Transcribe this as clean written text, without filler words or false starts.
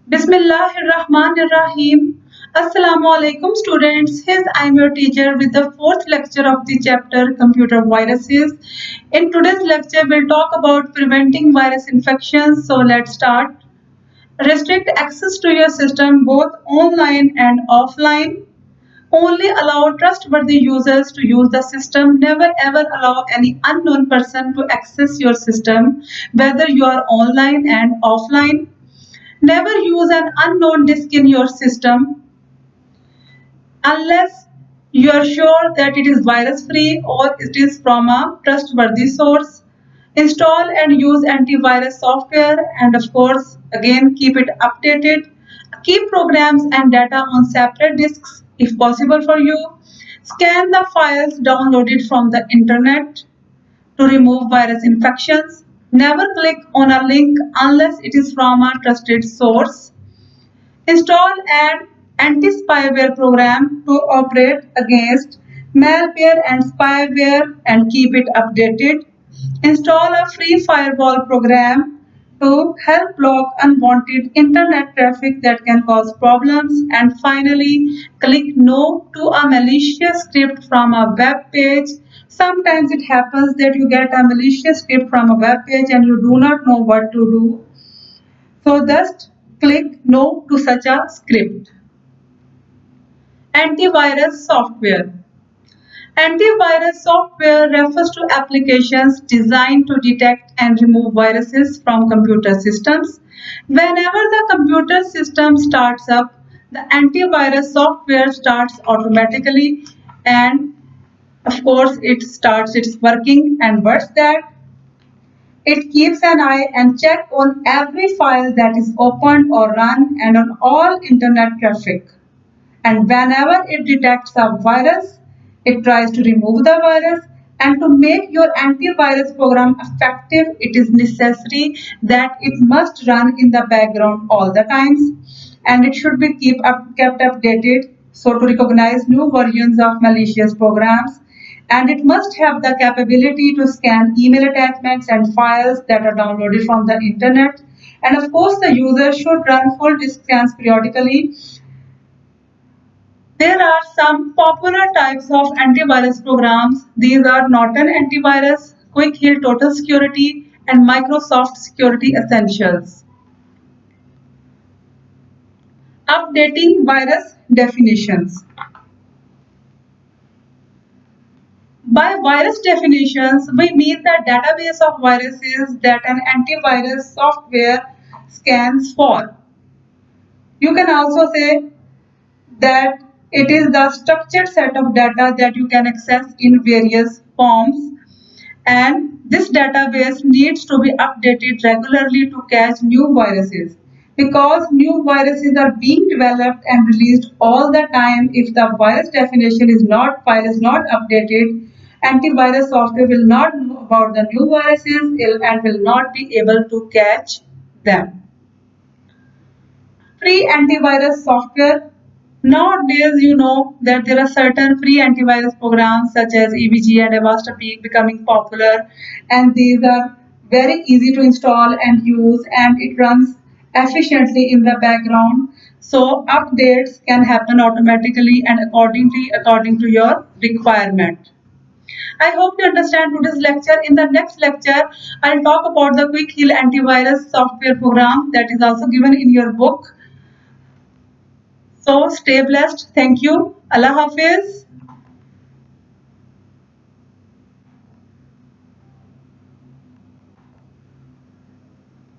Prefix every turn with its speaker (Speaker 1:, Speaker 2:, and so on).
Speaker 1: Bismillahirrahmanirrahim. Assalamu alaikum students. Here I am your teacher with the fourth lecture of the chapter Computer Viruses. In today's lecture we'll talk about preventing virus infections. So let's start. Restrict access to your system both online and offline. Only allow trustworthy users to use the system. Never ever allow any unknown person to access your system, whether you are online and offline. Never use an unknown disk in your system unless you are sure that it is virus free or it is from a trustworthy source. Install and use antivirus software, and of course again keep it updated. Keep programs and data on separate disks if possible for you. Scan the files downloaded from the internet to remove virus infections. Never click on a link unless it is from a trusted source. Install an anti-spyware program to operate against malware and spyware and keep it updated. Install a free firewall program to help block unwanted internet traffic that can cause problems. And finally, click no to a malicious script from a web page. Sometimes it happens that you get a malicious script from a web page and you do not know what to do. So just click no to such a script. Antivirus software. Antivirus software refers to applications designed to detect and remove viruses from computer systems. Whenever the computer system starts up, the antivirus software starts automatically, and of course it starts its working. And what's that? It keeps an eye and check on every file that is opened or run and on all internet traffic. And whenever it detects a virus, it tries to remove the virus. And to make your antivirus program effective, it is necessary that it must run in the background all the times, and it should be kept updated so to recognize new versions of malicious programs, and it must have the capability to scan email attachments and files that are downloaded from the internet. And of course the user should run full disk scans periodically. There are some popular types of antivirus programs. These are Norton Antivirus, Quick Heal Total Security, and Microsoft Security Essentials. Updating virus definitions. By virus definitions, we mean the database of viruses that an antivirus software scans for. You can also say that it is the structured set of data that you can access in various forms, and this database needs to be updated regularly to catch new viruses. Because new viruses are being developed and released all the time, if the virus definition is not file is not updated, antivirus software will not know about the new viruses and will not be able to catch them. Free antivirus software. Nowadays, you know that there are certain free antivirus programs such as EVG and Avastapeak becoming popular, and these are very easy to install and use, and it runs efficiently in the background. So updates can happen automatically and according to your requirement. I hope you understand today's lecture. In the next lecture, I'll talk about the Quick Heal antivirus software program that is also given in your book. So stay blessed. Thank you. Allah Hafiz.